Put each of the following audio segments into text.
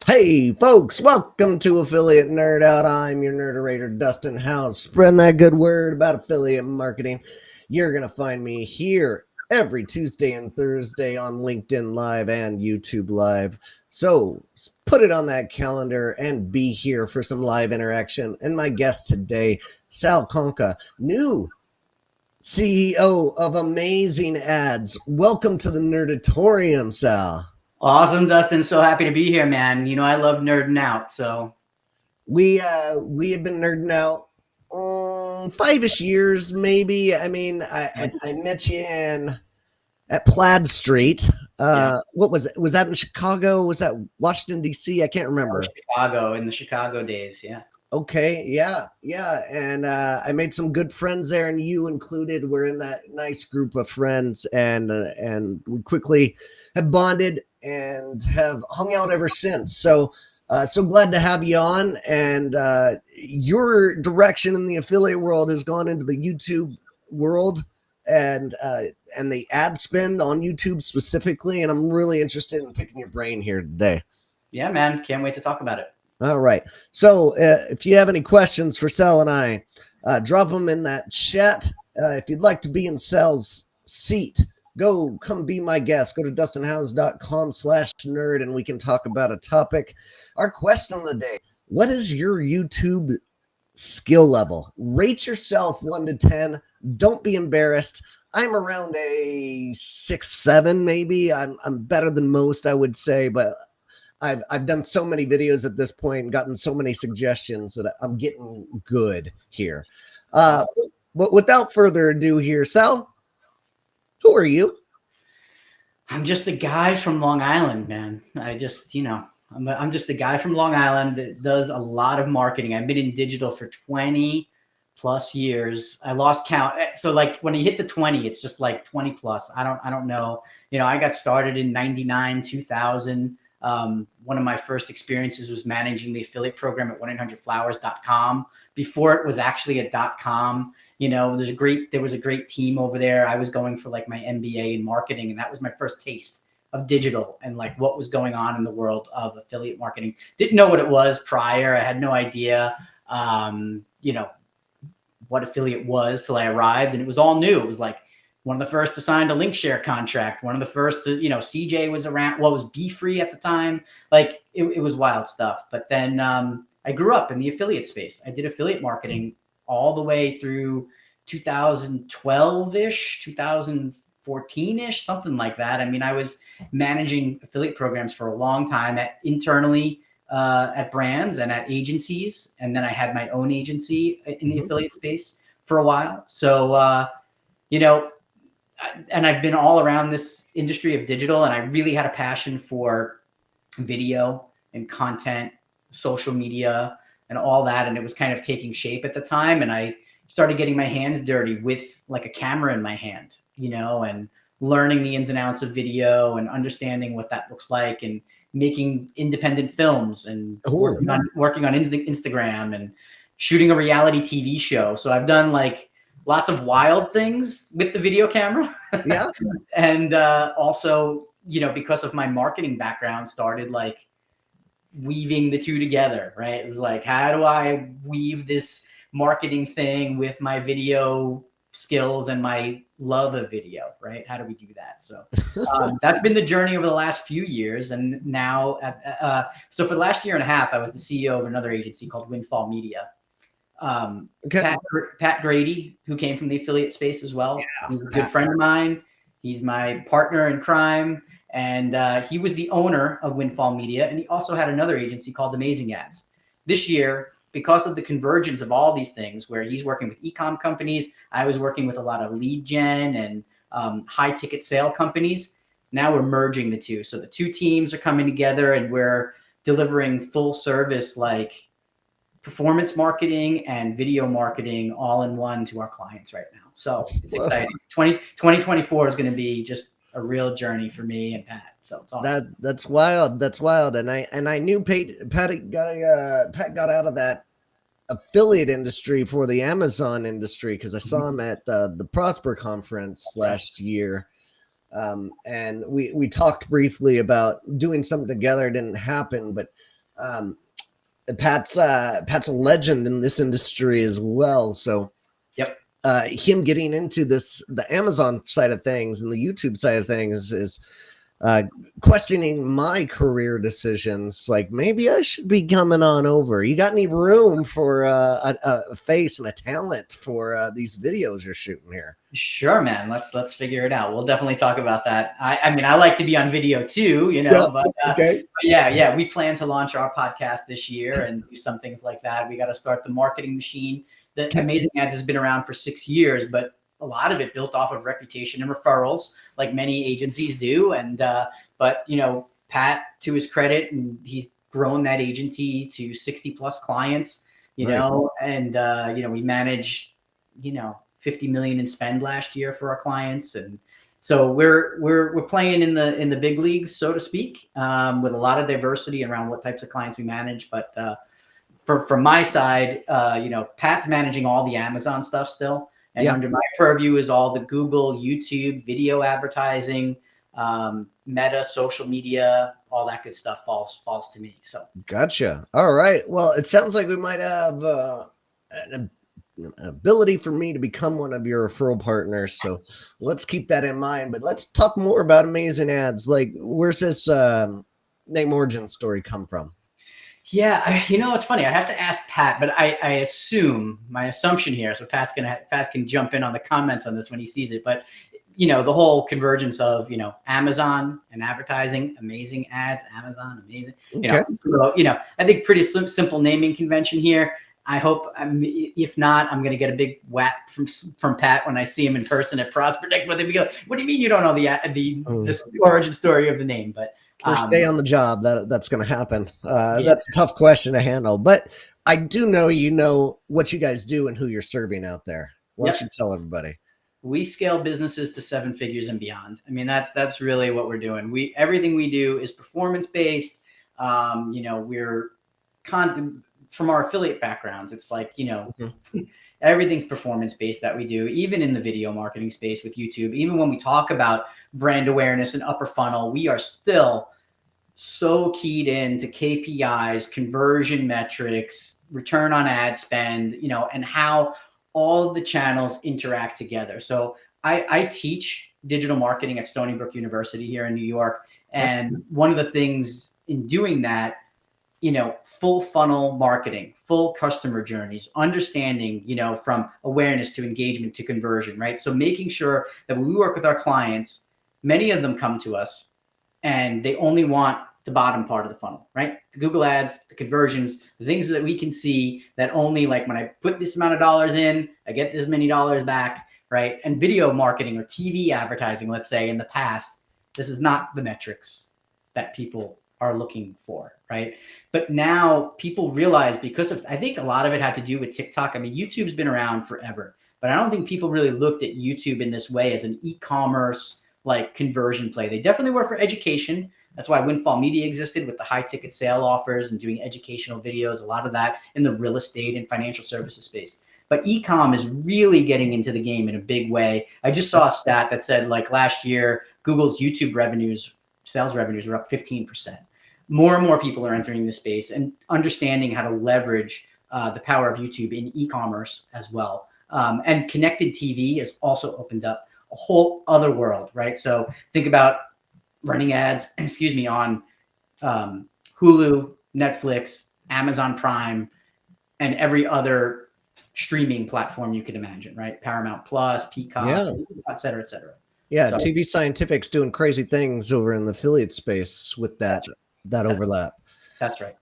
Hey folks, welcome to Affiliate Nerd Out. I'm your nerderator, Dustin House. Spreading that good word about affiliate marketing. You're going to find me here every Tuesday and Thursday on LinkedIn Live and YouTube Live. So put it on that calendar and be here for some live interaction. And my guest today, Sal Conca, new CEO of Amazing Ads. Welcome to the Nerdatorium, Sal. Awesome, Dustin. So happy to be here, man. You know, I love nerding out. So we have been nerding out 5-ish years, maybe. I mean, I met you at Plaid Street. yeah, What was it? Was that in Chicago? Was that Washington D.C.? I can't remember. Chicago in the Chicago days. Yeah. Okay, yeah. And I made some good friends there, and you included. We're in that nice group of friends, and we quickly have bonded and have hung out ever since. So so glad to have you on. And your direction in the affiliate world has gone into the YouTube world and the ad spend on YouTube specifically. And I'm really interested in picking your brain here today. Yeah, man. Can't wait to talk about it. All right. So if you have any questions for Sal and I, drop them in that chat. If you'd like to be in Sal's seat, come be my guest. Go to dustinhouse.com/nerd and we can talk about a topic. Our question of the day: what is your YouTube skill level? Rate yourself 1 to 10. Don't be embarrassed. I'm around a 6, 7, maybe. I'm better than most, I would say, but I've done so many videos at this point and gotten so many suggestions that I'm getting good here. But without further ado here, Sal, who are you? I'm just a guy from Long Island, man. I'm just a guy from Long Island that does a lot of marketing. I've been in digital for 20 plus years. I lost count. So like when you hit the 20, it's just like 20 plus. I don't know. You know, I got started in 99, 2000. One of my first experiences was managing the affiliate program at 1-800-Flowers.com before it was actually a .com. You know, there was a great team over there. I was going for like my MBA in marketing, and that was my first taste of digital and like what was going on in the world of affiliate marketing. Didn't know what it was prior. I had no idea, you know, what affiliate was till I arrived, and it was all new. It was like one of the first to sign a link share contract. One of the first to, you know, CJ was around. Well, it was Be Free at the time. Like it was wild stuff. But then I grew up in the affiliate space. I did affiliate marketing all the way through 2012-ish, 2014-ish, something like that. I mean, I was managing affiliate programs for a long time internally at brands and at agencies. And then I had my own agency in the affiliate space for a while. So, you know, and I've been all around this industry of digital, and I really had a passion for video and content, social media, and all that. And it was kind of taking shape at the time. And I started getting my hands dirty with like a camera in my hand, you know, and learning the ins and outs of video and understanding what that looks like, and making independent films and working on Instagram and shooting a reality TV show. So I've done like lots of wild things with the video camera. Yeah. And also, you know, because of my marketing background, started like weaving the two together, right? It was like, how do I weave this marketing thing with my video skills and my love of video, right? How do we do that? So that's been the journey over the last few years. And now, so for the last year and a half, I was the CEO of another agency called Windfall Media. Okay. Pat Grady, who came from the affiliate space as well. Yeah, he's a good friend of mine. He's my partner in crime. And he was the owner of Windfall Media. And he also had another agency called Amazing Ads. This year, because of the convergence of all these things, where he's working with e-com companies, I was working with a lot of lead gen and high ticket sale companies. Now we're merging the two. So the two teams are coming together, and we're delivering full service, like performance marketing and video marketing all in one to our clients right now. So it's exciting. 2024 is going to be just a real journey for me and Pat. So it's awesome. That's wild. That's wild. And I knew Pat got out of that affiliate industry for the Amazon industry because I saw him at the Prosper conference last year. And we talked briefly about doing something together. It didn't happen, but Um, Pat's a legend in this industry as well. So Yep. him getting into the Amazon side of things and the YouTube side of things is uh, questioning my career decisions. Like maybe I should be coming on over. You got any room for a face and a talent for these videos you're shooting here? Sure, man. Let's figure it out. We'll definitely talk about that. I mean, I like to be on video too, you know, Yeah. but, Okay. but yeah, we plan to launch our podcast this year and do some things like that. We got to start the marketing machine. The Okay. Amazing Ads has been around for 6 years, but a lot of it built off of reputation and referrals, like many agencies do. And but you know, Pat, to his credit, and he's grown that agency to 60 plus clients. You Nice. know, and you know, we manage, you know, 50 million in spend last year for our clients, and so we're playing in the big leagues, so to speak, with a lot of diversity around what types of clients we manage. But from my side, you know, Pat's managing all the Amazon stuff still, and Yeah. under my purview is all the Google, YouTube, video advertising, Meta, social media, all that good stuff falls to me. So Gotcha. All right. Well, it sounds like we might have an ability for me to become one of your referral partners. So let's keep that in mind. But let's talk more about Amazing Ads. Like, where's this name origin story come from? yeah, you know, it's funny. I have to ask Pat, but I assume my assumption here. So Pat can jump in on the comments on this when he sees it. But you know, the whole convergence of, you know, Amazon and advertising, Amazing Ads, Amazon, amazing. Okay. You know, I think pretty simple naming convention here. I hope, if not, I'm going to get a big whack from Pat when I see him in person at Prosper Next. But they go, "What do you mean you don't know the origin story of the name?" But First day on the job, that's going to happen. yeah, That's a tough question to handle. But I do know you know what you guys do and who you're serving out there. Why don't yep. you tell everybody? We scale businesses to 7 figures and beyond. I mean, that's really what we're doing. Everything we do is performance based. You know, we're constant from our affiliate backgrounds. It's like, you know, everything's performance based that we do, even in the video marketing space with YouTube. Even when we talk about brand awareness and upper funnel, we are still so keyed into KPIs, conversion metrics, return on ad spend, you know, and how all of the channels interact together. So I teach digital marketing at Stony Brook University here in New York. And one of the things in doing that, you know, full funnel marketing, full customer journeys, understanding, you know, from awareness to engagement to conversion, right? So making sure that when we work with our clients, many of them come to us and they only want the bottom part of the funnel, right? The Google ads, the conversions, the things that we can see that only, like, when I put this amount of dollars in, I get this many dollars back, right? And video marketing or TV advertising, let's say in the past, this is not the metrics that people are looking for, right? But now people realize, because of, I think a lot of it had to do with TikTok. I mean, YouTube's been around forever, but I don't think people really looked at YouTube in this way as an e-commerce like conversion play. They definitely were for education. That's why Windfall Media existed, with the high ticket sale offers and doing educational videos, a lot of that in the real estate and financial services space. But e-com is really getting into the game in a big way. I just saw a stat that said, like, last year, Google's YouTube sales revenues were up 15%. More and more people are entering the space and understanding how to leverage the power of YouTube in e-commerce as well. And connected TV has also opened up a whole other world, right? So think about running ads, on Hulu, Netflix, Amazon Prime, and every other streaming platform you can imagine, right? Paramount Plus, Peacock, et cetera, et cetera. Yeah, So, TV Scientific's doing crazy things over in the affiliate space with that overlap. That's right.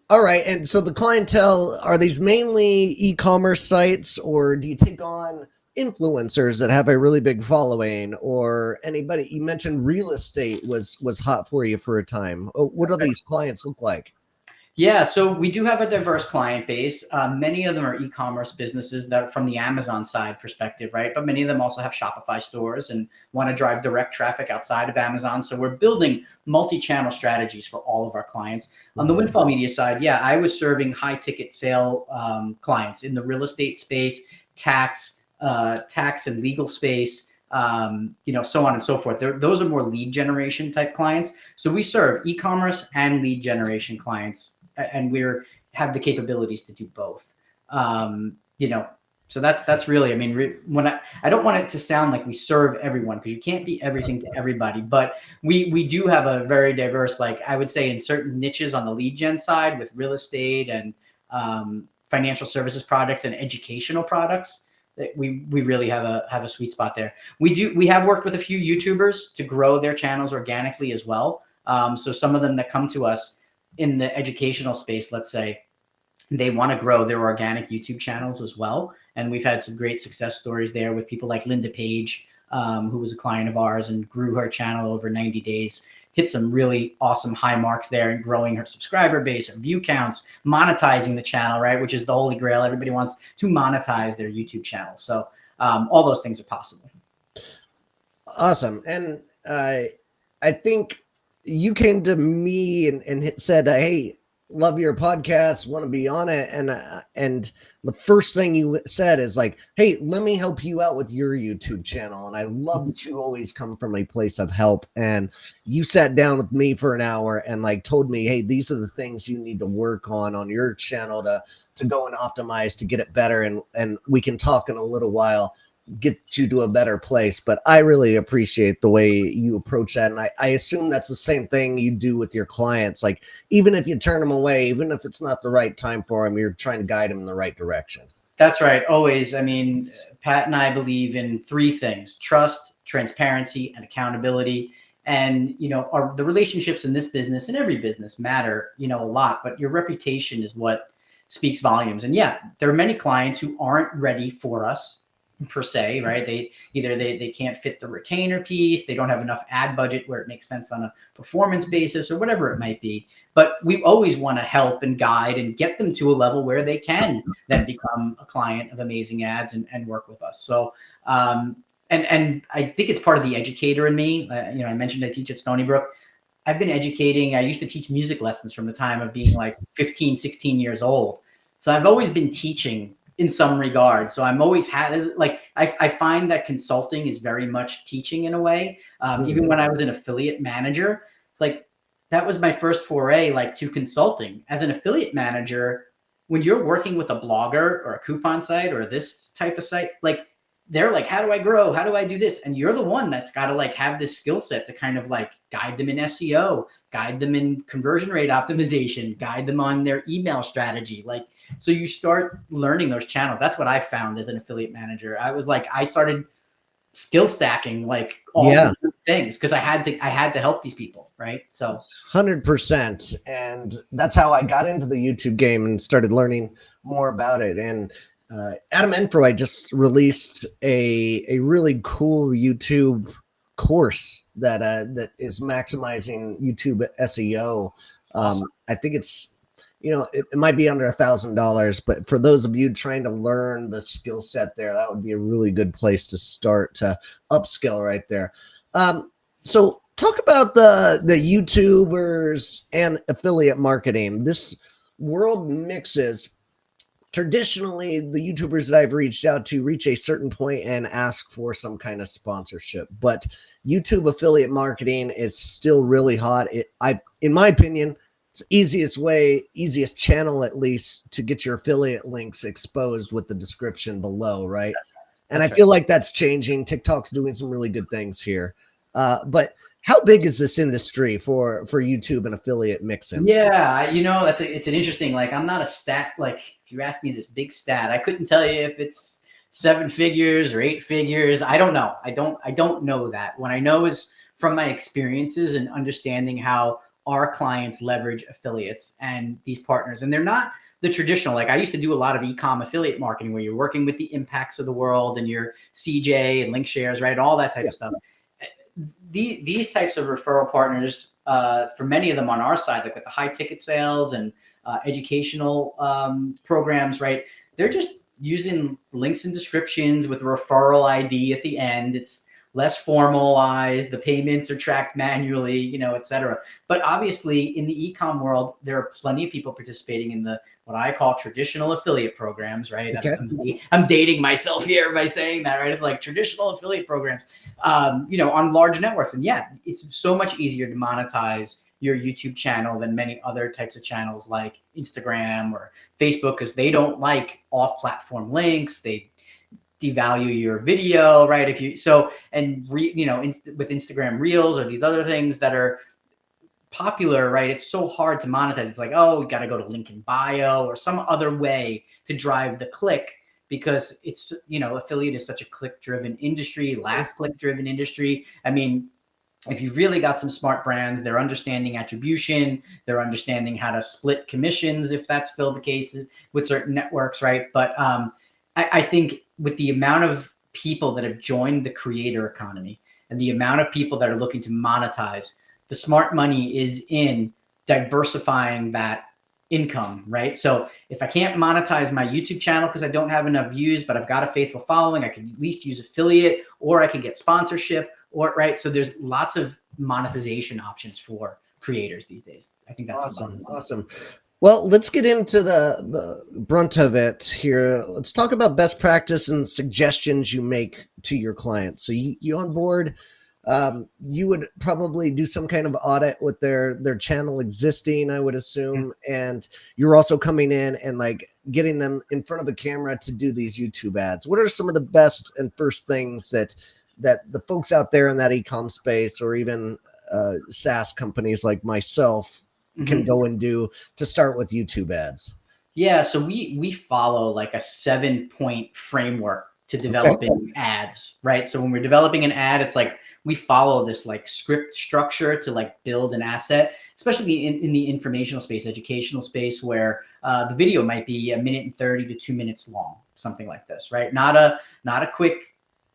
All right, and so the clientele, are these mainly e-commerce sites, or do you take on influencers that have a really big following, or anybody? You mentioned real estate was hot for you for a time. What do these clients look like? Yeah, so we do have a diverse client base. Many of them are e-commerce businesses that, from the Amazon side perspective, right? But many of them also have Shopify stores and want to drive direct traffic outside of Amazon. So we're building multi-channel strategies for all of our clients. On the Windfall Media side, yeah, I was serving high-ticket sale clients in the real estate space, tax and legal space, so on and so forth. Those are more lead generation type clients. So we serve e-commerce and lead generation clients, and have the capabilities to do both. So that's really, I mean, when I don't want it to sound like we serve everyone, because you can't be everything to everybody, but we do have a very diverse, like I would say in certain niches on the lead gen side with real estate and financial services products and educational products. That we really have a sweet spot there. We have worked with a few YouTubers to grow their channels organically as well. So some of them that come to us in the educational space, let's say, they want to grow their organic YouTube channels as well. And we've had some great success stories there with people like Linda Page, who was a client of ours and grew her channel over 90 days, hit some really awesome high marks there and growing her subscriber base, her view counts, monetizing the channel, right? Which is the holy grail. Everybody wants to monetize their YouTube channel. So all those things are possible. Awesome. And I think you came to me and said, hey, love your podcast, want to be on it. And the first thing you said is like, hey, let me help you out with your YouTube channel. And I love that you always come from a place of help. And you sat down with me for an hour and like told me, hey, these are the things you need to work on your channel to go and optimize to get it better. And we can talk in a little while, get you to a better place. But I really appreciate the way you approach that. And I assume that's the same thing you do with your clients. Like, even if you turn them away, even if it's not the right time for them, you're trying to guide them in the right direction. That's right. Always. I mean, Pat and I believe in three things: trust, transparency, and accountability. And, the relationships in this business and every business matter, a lot, but your reputation is what speaks volumes. And yeah, there are many clients who aren't ready for us per se, right? They can't fit the retainer piece. They don't have enough ad budget where it makes sense on a performance basis or whatever it might be. But we always want to help and guide and get them to a level where they can then become a client of Amazing Ads and work with us. So, and I think it's part of the educator in me. I mentioned I teach at Stony Brook. I've been educating. I used to teach music lessons from the time of being like 15, 16 years old. So I've always been teaching in some regard. So I'm always I find that consulting is very much teaching in a way. Even when I was an affiliate manager, like that was my first foray, like to consulting as an affiliate manager. When you're working with a blogger or a coupon site or this type of site, like they're like, how do I grow? How do I do this? And you're the one that's got to like have this skill set to kind of like guide them in SEO, guide them in conversion rate optimization, guide them on their email strategy. Like, so you start learning those channels. That's what I found as an affiliate manager. I started skill stacking like all the things because I had to help these people. Right. So 100%. And that's how I got into the YouTube game and started learning more about it. And Adam Enfroy just released a really cool YouTube course that is maximizing YouTube SEO. awesome. I think it's, it might be under $1,000, but for those of you trying to learn the skill set there, that would be a really good place to start to upskill right there. So talk about the YouTubers and affiliate marketing. This world mixes. Traditionally, the YouTubers that I've reached out to reach a certain point and ask for some kind of sponsorship, but YouTube affiliate marketing is still really hot. In my opinion, it's easiest channel at least to get your affiliate links exposed with the description below, right? And I feel like that's changing. TikTok's doing some really good things here. But how big is this industry for YouTube and affiliate mixins? Yeah, it's an interesting, like, I'm not a stat, like if you ask me this big stat, I couldn't tell you if it's 7 figures or 8 figures. I don't know. I don't know that. What I know is from my experiences and understanding how our clients leverage affiliates and these partners. And they're not the traditional, like I used to do a lot of e-com affiliate marketing where you're working with the Impacts of the world and your CJ and link shares, right? All that type of stuff. These types of referral partners, for many of them on our side, like with the high ticket sales and educational programs, right? They're just using links and descriptions with referral ID at the end. It's less formalized. The payments are tracked manually, you know, et cetera. But obviously in the e-com world, there are plenty of people participating in the, what I call traditional affiliate programs, right? Okay. I'm dating myself here by saying that, right? It's like traditional affiliate programs, you know, on large networks. And yeah, it's so much easier to monetize your YouTube channel than many other types of channels like Instagram or Facebook, because they don't like off-platform links. They devalue your video, right? If you you know, with Instagram Reels or these other things that are popular, right? It's so hard to monetize. It's like, oh, you got to go to link in bio or some other way to drive the click, because it's, you know, affiliate is such a click-driven industry, last click-driven industry. I mean, if you've really got some smart brands, they're understanding attribution, they're understanding how to split commissions, if that's still the case with certain networks, right? But I think with the amount of people that have joined the creator economy and the amount of people that are looking to monetize, the smart money is in diversifying that income, right? So if I can't monetize my YouTube channel because I don't have enough views, but I've got a faithful following, I can at least use affiliate, or I can get sponsorship, or right. So there's lots of monetization options for creators these days. I think that's awesome. Well, let's get into the brunt of it here. Let's talk about best practice and suggestions you make to your clients. So you on board, you would probably do some kind of audit with their channel existing, I would assume, and you're also coming in and like getting them in front of the camera to do these YouTube ads. What are some of the best and first things that the folks out there in that e-com space, or even SaaS companies like myself, can go and do to start with YouTube ads? Yeah, so we follow like a 7-point framework to developing ads, right? So when we're developing an ad, it's like we follow this like script structure to like build an asset, especially in the informational space, educational space, where the video might be 1:30 to 2 minutes long, something like this, right? Not a quick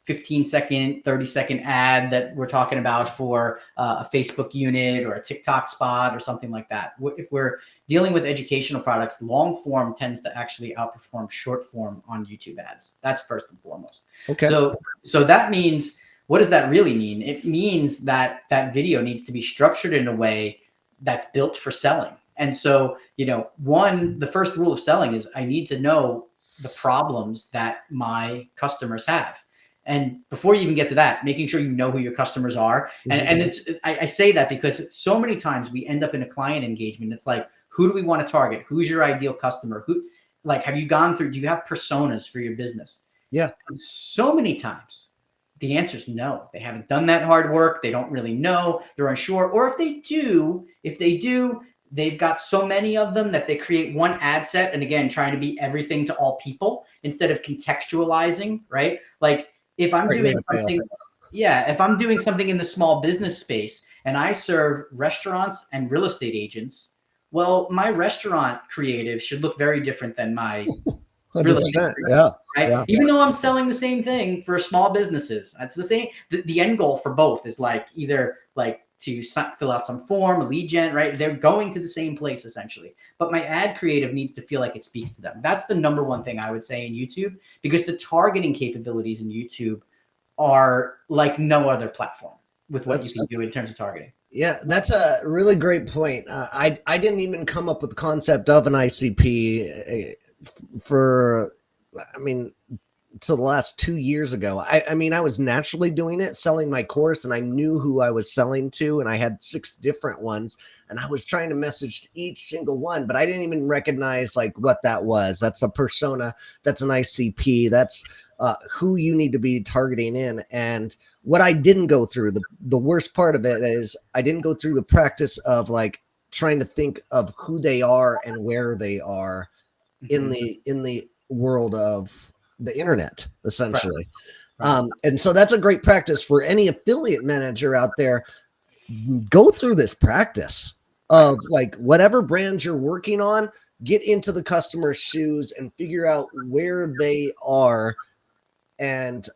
15-second, 30-second ad that we're talking about for a Facebook unit or a TikTok spot or something like that. If we're dealing with educational products, long form tends to actually outperform short form on YouTube ads. That's first and foremost. Okay. So that means, what does that really mean? It means that that video needs to be structured in a way that's built for selling. And so, you know, the first rule of selling is I need to know the problems that my customers have. And before you even get to that, making sure you know who your customers are. And it's, I say that because so many times we end up in a client engagement. It's like, who do we want to target? Who's your ideal customer? Who, like, have you gone through, do you have personas for your business? Yeah. And so many times the answer is no. They haven't done that hard work. They don't really know. They're unsure. Or if they do, they've got so many of them that they create one ad set. And again, trying to be everything to all people instead of contextualizing, right? Like, if I'm doing something, if I'm doing something in the small business space and I serve restaurants and real estate agents, well, my restaurant creative should look very different than my real estate creative, right? Yeah. Even though I'm selling the same thing for small businesses, that's the same. The end goal for both is like either like to fill out some form, a lead gen, right? They're going to the same place essentially. But my ad creative needs to feel like it speaks to them. That's the number one thing I would say in YouTube, because the targeting capabilities in YouTube are like no other platform with what you can do in terms of targeting. Yeah, that's a really great point. I didn't even come up with the concept of an ICP for, I mean, to the last 2 years ago. I mean, I was naturally doing it, selling my course, and I knew who I was selling to, and I had 6 different ones, and I was trying to message to each single one, but I didn't even recognize like what that was. That's a persona. That's an ICP. That's who you need to be targeting in. And what I didn't go through, the worst part of it is I didn't go through the practice of like trying to think of who they are and where they are in the world of the internet, essentially. Right. And so that's a great practice for any affiliate manager out there. Go through this practice of like whatever brand you're working on, get into the customer's shoes and figure out where they are, and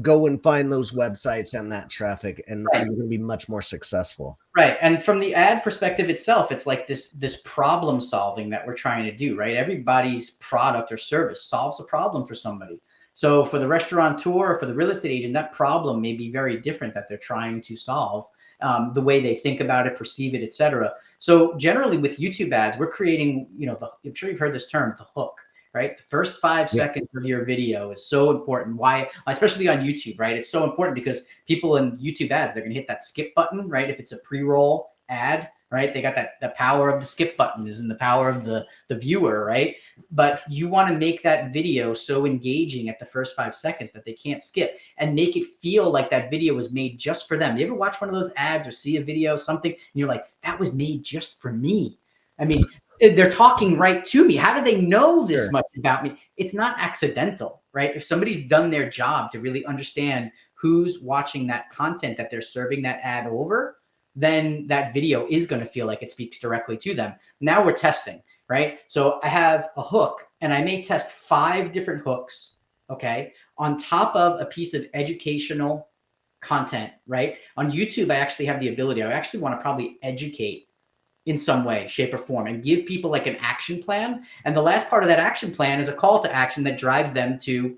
go and find those websites and that traffic, and you're going to be much more successful. Right. And from the ad perspective itself, it's like this problem solving that we're trying to do, right? Everybody's product or service solves a problem for somebody. So for the restaurateur or for the real estate agent, that problem may be very different that they're trying to solve, the way they think about it, perceive it, etc. So generally with YouTube ads, we're creating, I'm sure you've heard this term, the hook, right? The first 5 seconds of your video is so important. Why? Especially on YouTube, right? It's so important because people in YouTube ads, they're going to hit that skip button, right? If it's a pre-roll ad, right? They got that, the power of the skip button is in the power of the viewer, right? But you want to make that video so engaging at the first 5 seconds that they can't skip, and make it feel like that video was made just for them. You ever watch one of those ads or see a video, something, and you're like, that was made just for me? I mean, they're talking right to me. How do they know this much about me? It's not accidental, right? If somebody's done their job to really understand who's watching that content that they're serving that ad over, then that video is going to feel like it speaks directly to them. Now we're testing, right? So I have a hook, and I may test 5 different hooks, okay, on top of a piece of educational content, right? On YouTube, I actually have the ability, I actually want to probably educate in some way, shape, or form, and give people like an action plan. And the last part of that action plan is a call to action that drives them to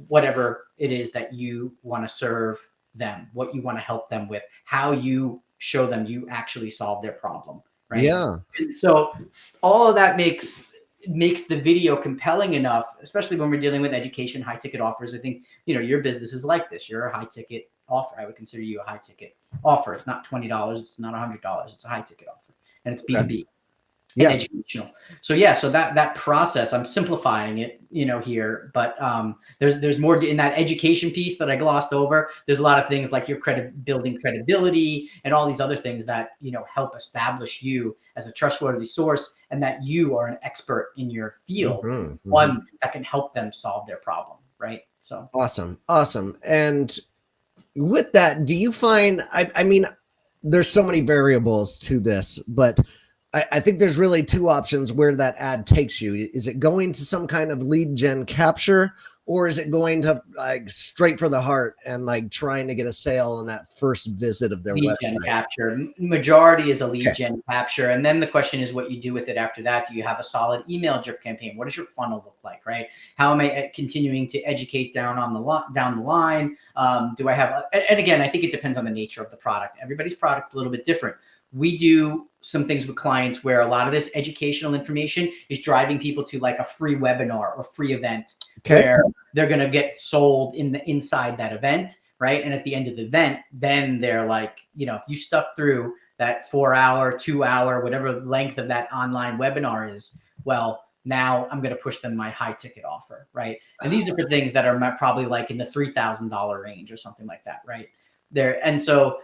whatever it is that you want to serve them, what you want to help them with, how you show them you actually solve their problem, right? Yeah. So all of that makes the video compelling enough, especially when we're dealing with education, high ticket offers. I think, your business is like this. You're a high ticket offer. I would consider you a high ticket offer. It's not $20. It's not $100. It's a high ticket offer, and it's B2B. Yeah. Educational. So yeah, so that process, I'm simplifying it, here, but there's more in that education piece that I glossed over. There's a lot of things like your building credibility and all these other things that, help establish you as a trustworthy source, and that you are an expert in your field, one that can help them solve their problem, right? So awesome. And with that, do you find, I mean, there's so many variables to this, but I think there's really 2 options where that ad takes you. Is it going to some kind of lead gen capture, or is it going to like straight for the heart and like trying to get a sale on that first visit of their lead website? gen capture. Majority is a lead gen capture. And then the question is what you do with it after that. Do you have a solid email drip campaign? What does your funnel look like, right? How am I continuing to educate down the line? Do I have, and again, I think it depends on the nature of the product. Everybody's product's a little bit different. We do some things with clients where a lot of this educational information is driving people to like a free webinar or free event where they're going to get sold inside that event, right? And at the end of the event, then they're like, if you stuck through that 4-hour, 2-hour, whatever length of that online webinar is, well, now I'm going to push them my high ticket offer, right? And these are for things that are probably like in the $3,000 range or something like that, right? And so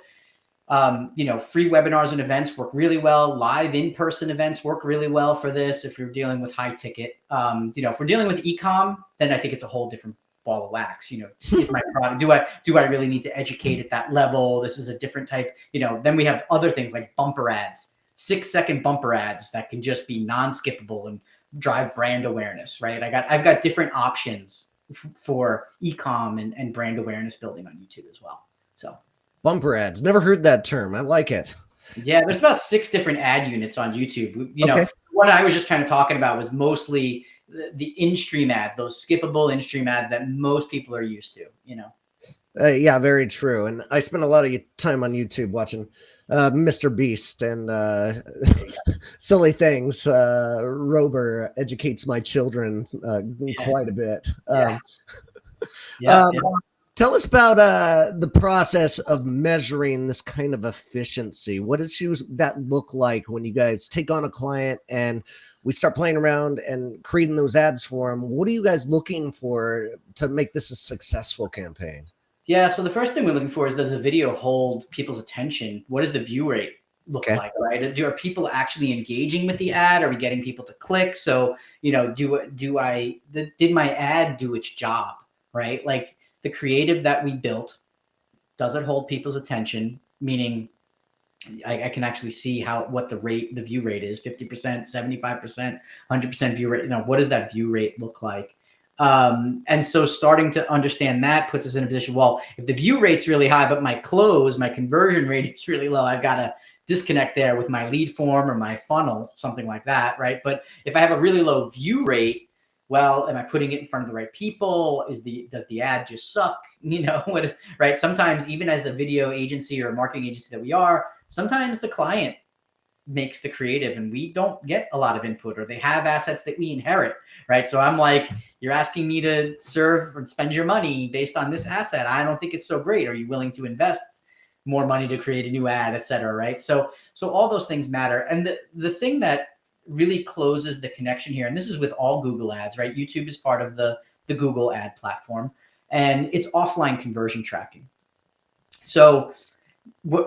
free webinars and events work really well. Live in-person events work really well for this. If you're dealing with high ticket, if we're dealing with e-com, then I think it's a whole different ball of wax. Is my product, do I really need to educate at that level? This is a different type, then we have other things like bumper ads, 6-second bumper ads that can just be non-skippable and drive brand awareness, right? I've got different options for e-com and brand awareness building on YouTube as well. So bumper ads. Never heard that term. I like it. Yeah, there's about 6 different ad units on YouTube. What I was just kind of talking about was mostly the in-stream ads, those skippable in-stream ads that most people are used to, Yeah, very true. And I spend a lot of time on YouTube watching Mr. Beast and silly things. Rober educates my children quite a bit. Tell us about the process of measuring this kind of efficiency. What does that look like when you guys take on a client and we start playing around and creating those ads for them? What are you guys looking for to make this a successful campaign? Yeah, so the first thing we're looking for is, does the video hold people's attention? What does the view rate look like, right? Are people actually engaging with the ad? Are we getting people to click? So, did my ad do its job, right? Like, the creative that we built, does it hold people's attention? Meaning I can actually see what the view rate is, 50%, 75%, 100% view rate. What does that view rate look like? And so starting to understand that puts us in a position, well, if the view rate's really high, but my conversion rate is really low, I've got to disconnect there with my lead form or my funnel, something like that, right? But if I have a really low view rate, well, am I putting it in front of the right people? Does the ad just suck? Right? Sometimes, even as the video agency or marketing agency that we are, sometimes the client makes the creative and we don't get a lot of input, or they have assets that we inherit, right? So I'm like, you're asking me to serve or spend your money based on this asset. I don't think it's so great. Are you willing to invest more money to create a new ad, et cetera, right? So all those things matter. And the thing that really closes the connection here, and this is with all Google ads, right? YouTube is part of the Google ad platform, and it's offline conversion tracking. So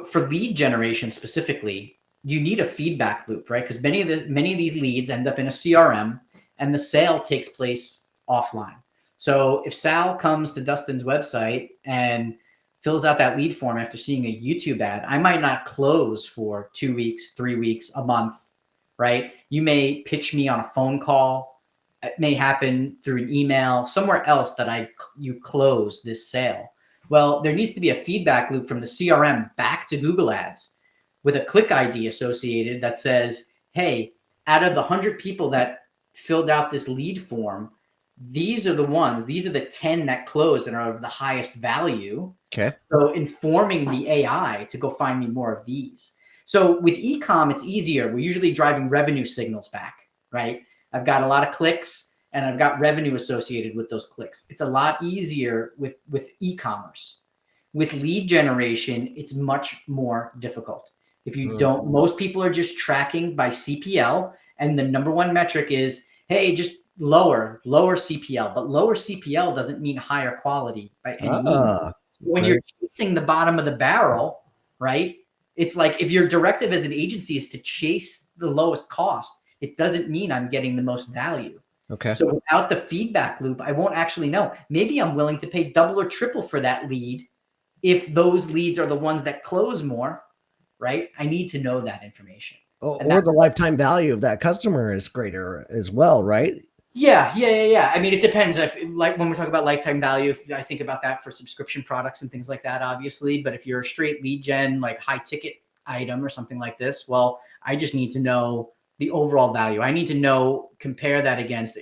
for lead generation specifically, you need a feedback loop, right? Because many of these leads end up in a CRM, and the sale takes place offline. So if Sal comes to Dustin's website and fills out that lead form after seeing a YouTube ad, I might not close for 2 weeks, 3 weeks, a month, right? You may pitch me on a phone call. It may happen through an email, somewhere else that you close this sale. Well, there needs to be a feedback loop from the CRM back to Google Ads with a click ID associated that says, hey, out of the 100 people that filled out this lead form, these are the 10 that closed and are of the highest value. Okay. So informing the AI to go find me more of these. So with e-com, it's easier. We're usually driving revenue signals back, right? I've got a lot of clicks and I've got revenue associated with those clicks. It's a lot easier with e-commerce. With lead generation, it's much more difficult. If you don't, most people are just tracking by CPL, and the number one metric is, hey, just lower CPL. But lower CPL doesn't mean higher quality by any means. When you're chasing the bottom of the barrel, right? It's like, if your directive as an agency is to chase the lowest cost, it doesn't mean I'm getting the most value. Okay. So without the feedback loop, I won't actually know. Maybe I'm willing to pay double or triple for that lead if those leads are the ones that close more, right? I need to know that information. Or the lifetime value of that customer is greater as well, right? Yeah. I mean, it depends. Like when we talk about lifetime value, if I think about that for subscription products and things like that, obviously. But if you're a straight lead gen, like high ticket item or something like this, well, I just need to know the overall value. I need to compare that against,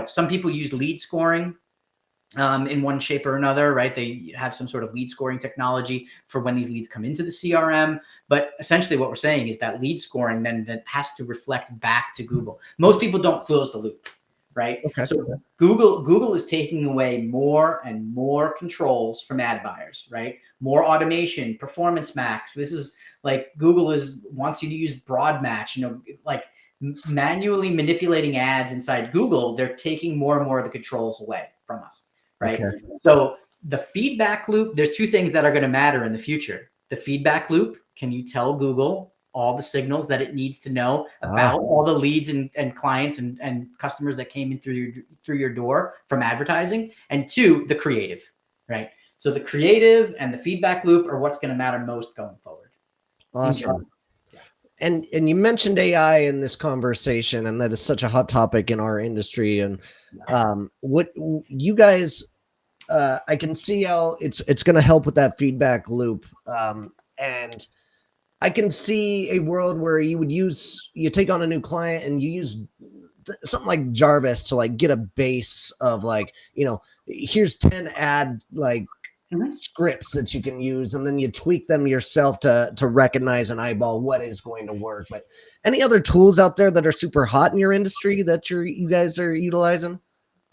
some people use lead scoring in one shape or another, right? They have some sort of lead scoring technology for when these leads come into the CRM. But essentially what we're saying is that lead scoring then that has to reflect back to Google. Most people don't close the loop, right? Okay. So Google is taking away more and more controls from ad buyers, right? More automation, performance max. This is like Google wants you to use broad match, like manually manipulating ads inside Google. They're taking more and more of the controls away from us. Right. Okay. So the feedback loop, there's two things that are going to matter in the future. The feedback loop, can you tell Google all the signals that it needs to know about all the leads and clients and customers that came in through your door from advertising? And two, the creative, right? So the creative and the feedback loop are what's going to matter most going forward. Awesome. And you mentioned AI in this conversation, and that is such a hot topic in our industry. And what you guys, I can see how it's going to help with that feedback loop. And I can see a world where you take on a new client and you use something like Jarvis to like get a base of like, here's 10 ad like scripts that you can use, and then you tweak them yourself to recognize and eyeball what is going to work. But any other tools out there that are super hot in your industry that you guys are utilizing?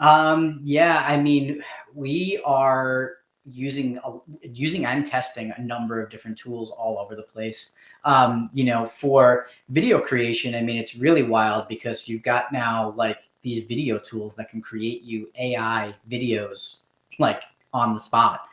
Yeah, I mean, we are using and testing a number of different tools all over the place. For video creation, I mean, it's really wild because you've got now like these video tools that can create you AI videos like on the spot.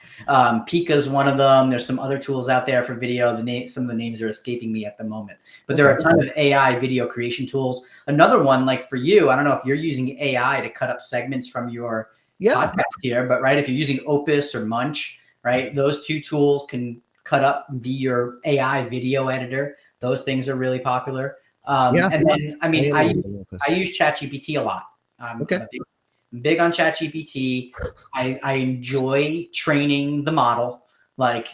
Pika's one of them. There's some other tools out there for video. Some of the names are escaping me at the moment, but there are a ton of AI video creation tools. Another one, like for you, I don't know if you're using AI to cut up segments from your podcast here, but right, if you're using Opus or Munch, right, those two tools can cut up and be your AI video editor. Those things are really popular. And then, I mean, I use ChatGPT a lot. I'm big on ChatGPT. I enjoy training the model, like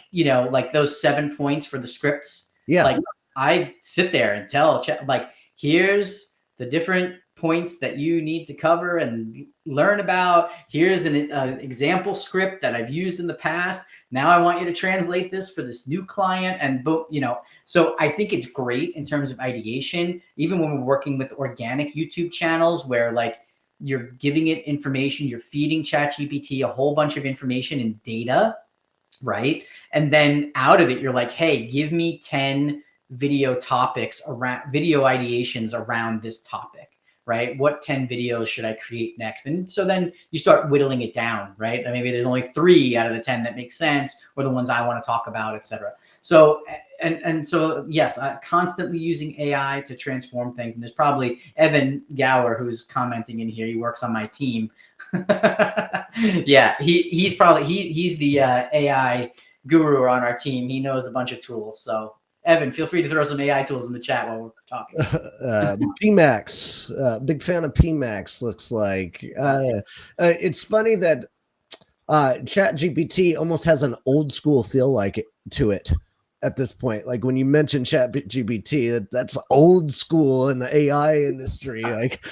those 7 points for the scripts. Yeah. Like I sit there and tell Chat, like, here's the different points that you need to cover and learn about. Here's an example script that I've used in the past. Now I want you to translate this for this new client. And, you know, so I think it's great in terms of ideation, even when we're working with organic YouTube channels where like you're giving it information, you're feeding ChatGPT a whole bunch of information and data, right? And then out of it, you're like, hey, give me 10 video topics around video ideations around this topic, right? What 10 videos should I create next? And so then you start whittling it down, right? And maybe there's only 3 out of the 10 that make sense, or the ones I want to talk about, etc. So, and so, yes, constantly using AI to transform things. And there's probably Evan Gower, who's commenting in here. He works on my team. Yeah, he's the AI guru on our team. He knows a bunch of tools. So Evan, feel free to throw some AI tools in the chat while we're talking. PMax, big fan of PMax. Looks like it's funny that ChatGPT almost has an old school feel to it at this point. Like when you mention ChatGPT, that's old school in the AI industry. Like,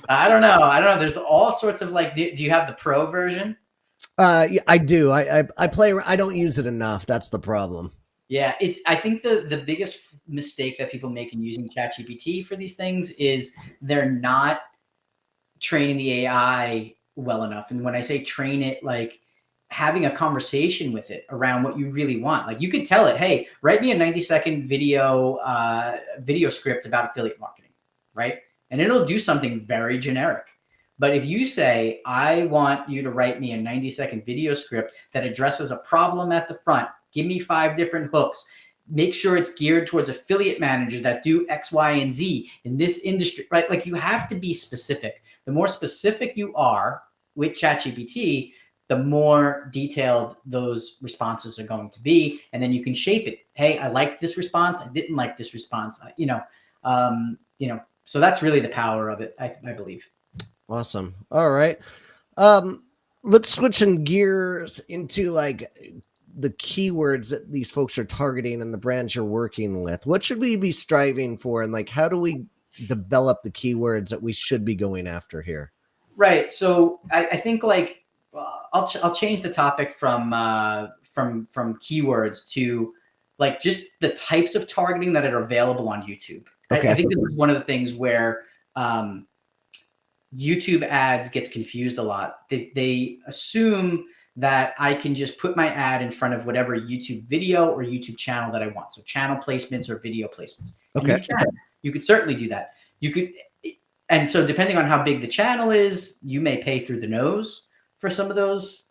I don't know. There's all sorts of like. Do you have the pro version? Yeah, I do. I play. I don't use it enough. That's the problem. Yeah, I think the biggest mistake that people make in using ChatGPT for these things is they're not training the AI well enough. And when I say train it, like having a conversation with it around what you really want. Like you could tell it, hey, write me a 90-second video script about affiliate marketing, right? And it'll do something very generic. But if you say, I want you to write me a 90-second video script that addresses a problem at the front, give me 5 different hooks, make sure it's geared towards affiliate managers that do X, Y, and Z in this industry, right? Like you have to be specific. The more specific you are with ChatGPT, the more detailed those responses are going to be. And then you can shape it. Hey, I liked this response. I didn't like this response. So that's really the power of it, I believe. Awesome. All right. Let's switch in gears into like the keywords that these folks are targeting and the brands you're working with. What should we be striving for? And like, how do we develop the keywords that we should be going after here? Right. So I think like, I'll change the topic from keywords to like just the types of targeting that are available on YouTube. Okay. I think this is one of the things where YouTube ads gets confused a lot. They assume that I can just put my ad in front of whatever YouTube video or YouTube channel that I want. So channel placements or video placements. Okay. And you could certainly do that. And so depending on how big the channel is, you may pay through the nose for some of those,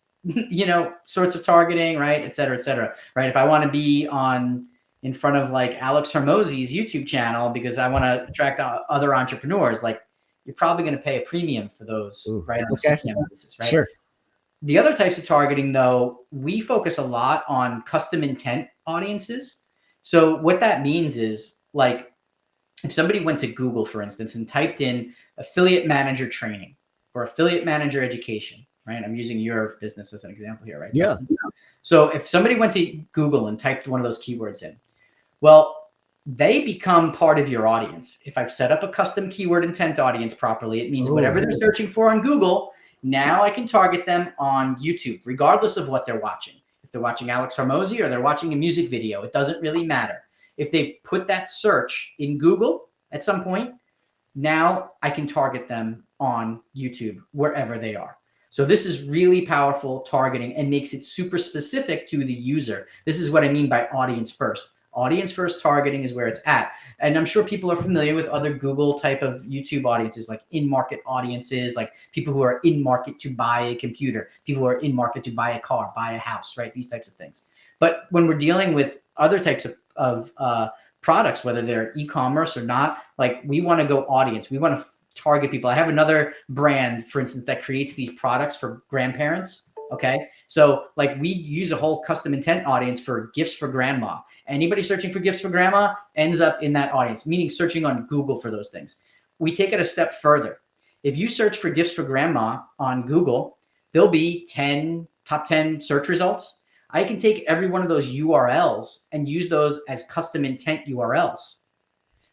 sorts of targeting, right? Et cetera, right? If I want to be in front of like Alex Hormozi's YouTube channel because I want to attract other entrepreneurs, like you're probably going to pay a premium for those, right? On a CPM basis, right? Sure. The other types of targeting, though, we focus a lot on custom intent audiences. So what that means is like if somebody went to Google, for instance, and typed in affiliate manager training or affiliate manager education, right? I'm using your business as an example here, right? Yeah. So if somebody went to Google and typed one of those keywords in, well, they become part of your audience. If I've set up a custom keyword intent audience properly, it means whatever they're searching for on Google, now I can target them on YouTube, regardless of what they're watching. If they're watching Alex Hormozi or they're watching a music video, it doesn't really matter. If they put that search in Google at some point, now I can target them on YouTube, wherever they are. So this is really powerful targeting and makes it super specific to the user. This is what I mean by audience first. Audience first targeting is where it's at. And I'm sure people are familiar with other Google type of YouTube audiences, like in-market audiences, like people who are in market to buy a computer, people who are in market to buy a car, buy a house, right? These types of things. But when we're dealing with other types of products, whether they're e-commerce or not, like we want to go audience. We want to target people. I have another brand, for instance, that creates these products for grandparents. Okay. So like we use a whole custom intent audience for gifts for grandma. Anybody searching for gifts for grandma ends up in that audience, meaning searching on Google for those things. We take it a step further. If you search for gifts for grandma on Google, there'll be top 10 search results. I can take every one of those URLs and use those as custom intent URLs.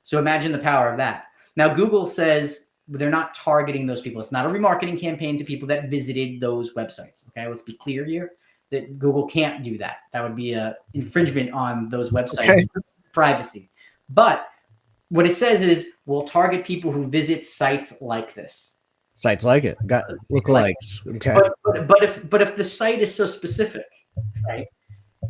So imagine the power of that. Now, Google says, they're not targeting those people. It's not a remarketing campaign to people that visited those websites. Okay, let's be clear here that Google can't do that. That would be a infringement on those websites' privacy. But what it says is we'll target people who visit sites like this. Sites like it. Got lookalikes. Okay. But if the site is so specific, right?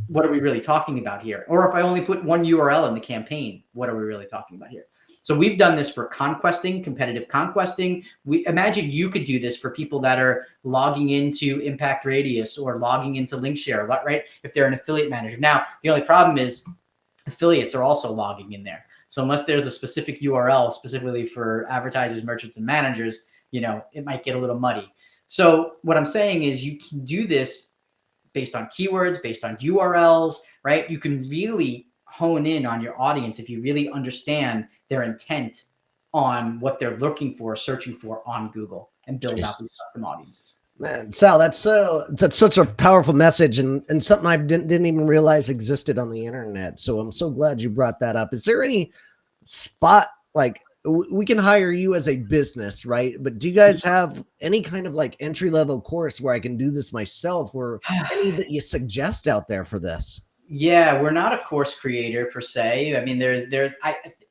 What are we really talking about here? Or if I only put one URL in the campaign, what are we really talking about here? So we've done this for conquesting, competitive conquesting. We imagine you could do this for people that are logging into Impact Radius or logging into Linkshare, right? If they're an affiliate manager. Now, the only problem is affiliates are also logging in there. So unless there's a specific URL specifically for advertisers, merchants, and managers, it might get a little muddy. So what I'm saying is you can do this based on keywords, based on URLs, right? You can really hone in on your audience if you really understand their intent on what they're looking for, searching for on Google, and build out these custom audiences. Man, Sal, that's such a powerful message and something I didn't even realize existed on the internet. So I'm so glad you brought that up. Is there any spot, like, we can hire you as a business, right? But do you guys have any kind of like entry level course where I can do this myself, or any that you suggest out there for this? Yeah, we're not a course creator per se. I mean,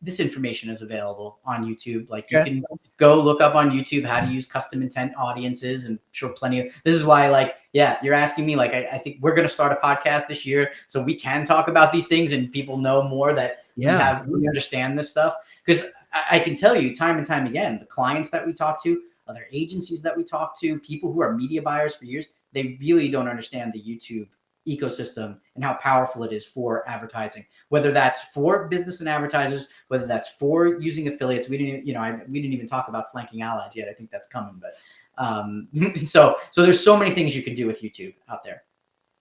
this information is available on YouTube. Like you can go look up on YouTube how to use custom intent audiences, and sure, plenty of. This is why, like, yeah, you're asking me. Like, I think we're going to start a podcast this year, so we can talk about these things, and people know more that we understand this stuff. Because I can tell you, time and time again, the clients that we talk to, other agencies that we talk to, people who are media buyers for years, they really don't understand the YouTube ecosystem and how powerful it is for advertising, whether that's for business and advertisers, whether that's for using affiliates. We didn't even talk about flanking allies yet. I think that's coming, but so there's so many things you can do with YouTube out there.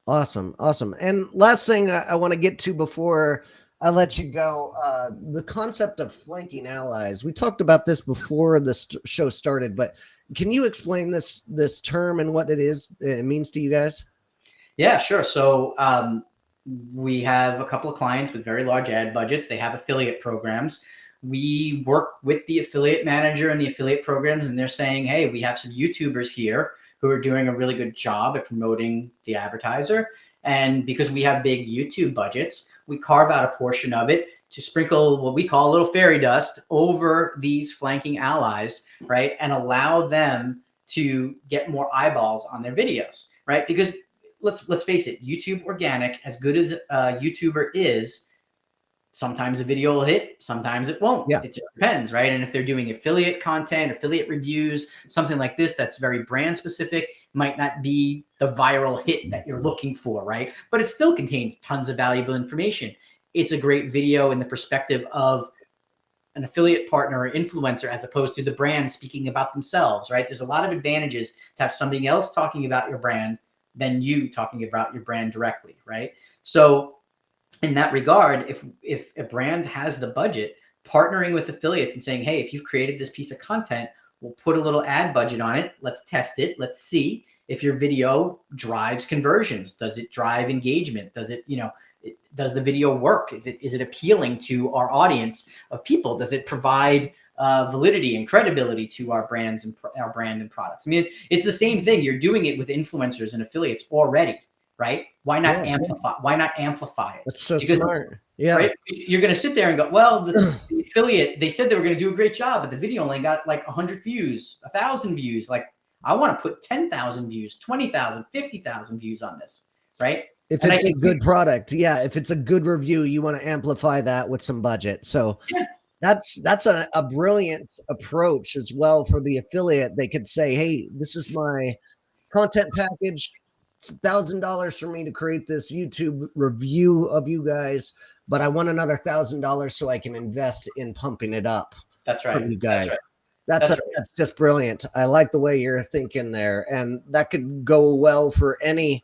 Awesome. And last thing I want to get to before I let you go, the concept of flanking allies. We talked about this before this show started, but can you explain this term and what it means to you guys? Yeah, sure. So we have a couple of clients with very large ad budgets. They have affiliate programs. We work with the affiliate manager and the affiliate programs, and they're saying, hey, we have some YouTubers here who are doing a really good job at promoting the advertiser. And because we have big YouTube budgets, we carve out a portion of it to sprinkle what we call a little fairy dust over these flanking allies, right? And allow them to get more eyeballs on their videos, right? Because let's face it, YouTube organic, as good as a YouTuber is, sometimes a video will hit, sometimes it won't. Yeah. It just depends, right? And if they're doing affiliate content, affiliate reviews, something like this that's very brand specific, might not be the viral hit that you're looking for, right? But it still contains tons of valuable information. It's a great video in the perspective of an affiliate partner or influencer as opposed to the brand speaking about themselves, right? There's a lot of advantages to have somebody else talking about your brand than you talking about your brand directly, right? So in that regard, if a brand has the budget, partnering with affiliates and saying, hey, if you've created this piece of content, we'll put a little ad budget on it. Let's test it. Let's see if your video drives conversions. Does it drive engagement? Does it, does the video work? Is it appealing to our audience of people? Does it provide validity and credibility to our brands and our brand and products? I mean, it's the same thing. You're doing it with influencers and affiliates already, right? Why not amplify? Why not amplify it? That's so smart. Yeah. Right? You're going to sit there and go, well, the affiliate, they said they were going to do a great job, but the video only got like 100 views, 1,000 views. Like, I want to put 10,000 views, 20,000, 50,000 views on this, right? If it's a good product, if it's a good review, you want to amplify that with some budget. So that's a brilliant approach as well for the affiliate. They could say, hey, this is my content package. It's $1,000 for me to create this YouTube review of you guys, but I want another $1,000 so I can invest in pumping it up. That's right. You guys. That's just brilliant. I like the way you're thinking there, and that could go well for any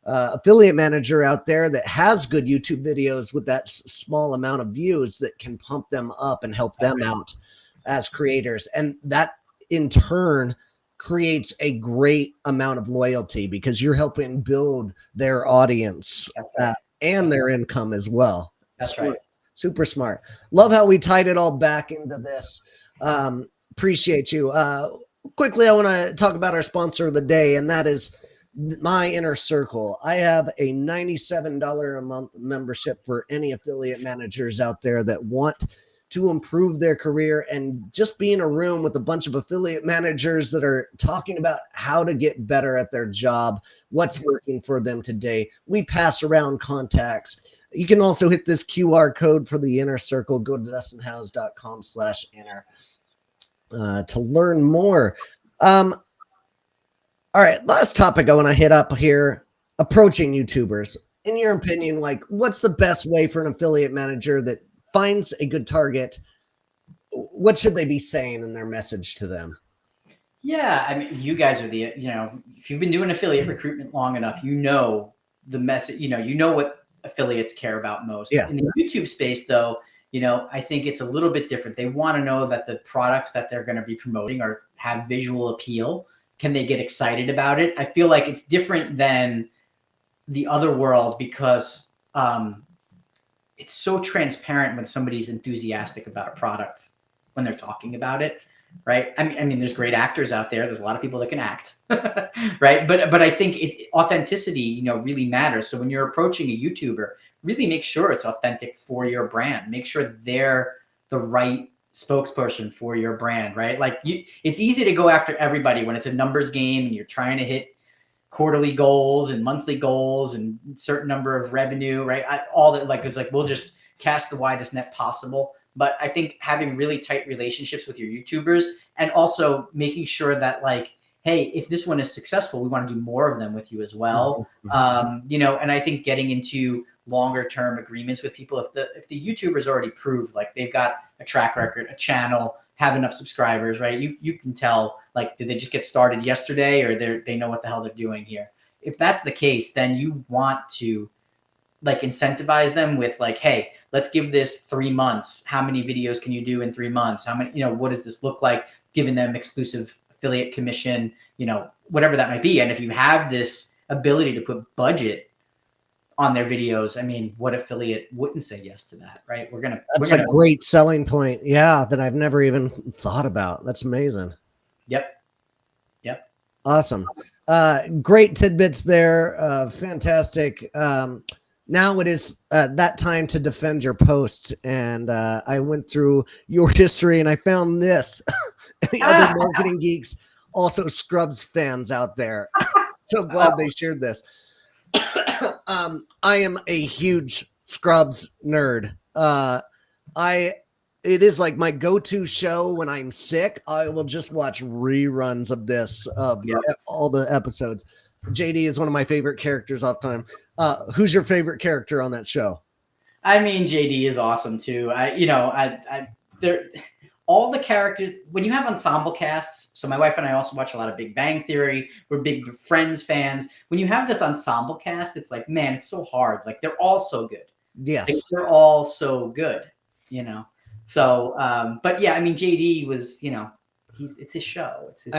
affiliate manager out there that has good YouTube videos with that small amount of views that can pump them up and help them out as creators. And that in turn creates a great amount of loyalty because you're helping build their audience and their income as well. That's right. Super smart. Love how we tied it all back into this. Appreciate you. Quickly, I want to talk about our sponsor of the day, and that is my inner circle. I have a $97 a month membership for any affiliate managers out there that want to improve their career and just be in a room with a bunch of affiliate managers that are talking about how to get better at their job, what's working for them today. We pass around contacts. You can also hit this QR code for the inner circle. Go to dustinhouse.com/inner to learn more. All right, last topic I want to hit up here, approaching YouTubers. In your opinion, like what's the best way for an affiliate manager that finds a good target? What should they be saying in their message to them? Yeah, I mean, you guys are the, if you've been doing affiliate recruitment long enough, you know the message, you know what affiliates care about most. Yeah. In the YouTube space, though, I think it's a little bit different. They want to know that the products that they're going to be promoting are have visual appeal. Can they get excited about it? I feel like it's different than the other world because it's so transparent when somebody's enthusiastic about a product when they're talking about it. Right. I mean, there's great actors out there. There's a lot of people that can act. Right. But I think authenticity, really matters. So when you're approaching a YouTuber, really make sure it's authentic for your brand. Make sure they're the right spokesperson for your brand. Right. Like it's easy to go after everybody when it's a numbers game and you're trying to hit quarterly goals and monthly goals and certain number of revenue. Right. All that, like, it's like, we'll just cast the widest net possible. But I think having really tight relationships with your YouTubers and also making sure that, like, hey, if this one is successful, we want to do more of them with you as well. And I think getting into longer term agreements with people, if the YouTubers already prove like they've got a track record, a channel, have enough subscribers, right? You can tell, like, did they just get started yesterday or they know what the hell they're doing here? If that's the case, then you want to like incentivize them with like, hey, let's give this 3 months. How many videos can you do in 3 months? How many, what does this look like? Giving them exclusive affiliate commission, whatever that might be. And if you have this ability to put budget on their videos, I mean, what affiliate wouldn't say yes to that, right? That's a great selling point. Yeah. That I've never even thought about. That's amazing. Yep. Awesome. Great tidbits there. Fantastic. Now it is that time to defend your post. And I went through your history and I found this. The other marketing geeks, also Scrubs fans out there. So glad they shared this. I am a huge Scrubs nerd. It is like my go-to show when I'm sick. I will just watch reruns of this, all the episodes. JD is one of my favorite characters off time. Who's your favorite character on that show? I mean, JD is awesome too. They're all the characters when you have ensemble casts. So my wife and I also watch a lot of Big Bang Theory. We're big Friends fans. When you have this ensemble cast, it's like, man, it's so hard. Like they're all so good. Yes, like, they're all so good. So, but yeah, I mean, JD was, it's his show. It's his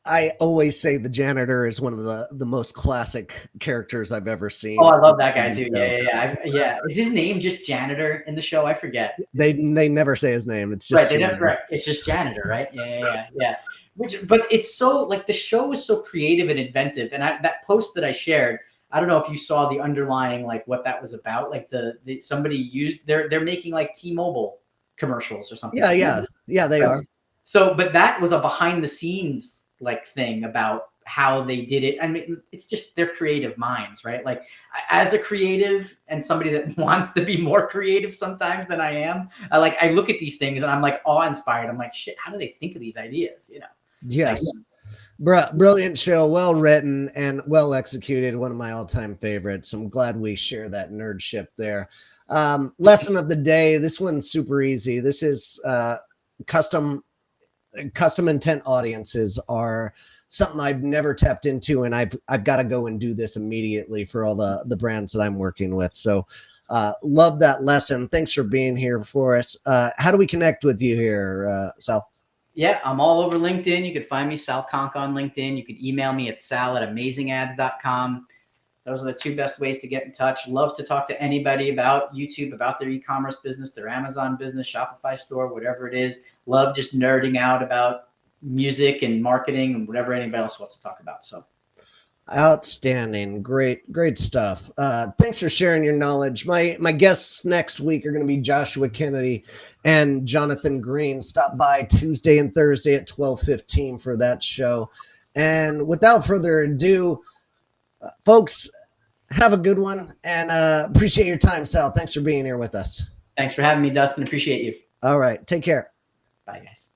I always say the janitor is one of the most classic characters I've ever seen. Oh, I love that guy too. Yeah. Is his name just Janitor in the show? I forget. They never say his name. It's just right. It's just Janitor, right? Yeah. But it's so like the show is so creative and inventive. And that post that I shared, I don't know if you saw the underlying like what that was about. Like somebody used they're making like T-Mobile commercials or something. Yeah, they are. So, but that was a behind the scenes like thing about how they did it. I mean, it's just their creative minds, right? Like as a creative and somebody that wants to be more creative sometimes than I am, I look at these things and I'm like awe-inspired. I'm like, shit, how do they think of these ideas? Yes. Brilliant show, well written and well executed. One of my all-time favorites. I'm glad we share that nerdship there. Lesson of the day. This one's super easy. This is custom intent audiences are something I've never tapped into, and I've got to go and do this immediately for all the brands that I'm working with. So love that lesson. Thanks for being here for us. How do we connect with you here, Sal? Yeah, I'm all over LinkedIn. You can find me, Sal Conca, on LinkedIn. You can email me at sal@amazingads.com. Those are the two best ways to get in touch. Love to talk to anybody about YouTube, about their e-commerce business, their Amazon business, Shopify store, whatever it is. Love just nerding out about music and marketing and whatever anybody else wants to talk about. So outstanding, great stuff. Thanks for sharing your knowledge. My guests next week are going to be Joshua Kennedy and Jonathan Green. Stop by Tuesday and Thursday at 12:15 for that show. And without further ado, folks, have a good one, and appreciate your time, Sal. Thanks for being here with us. thanks for having me, Dustin. Appreciate you. All right, take care. Bye, guys.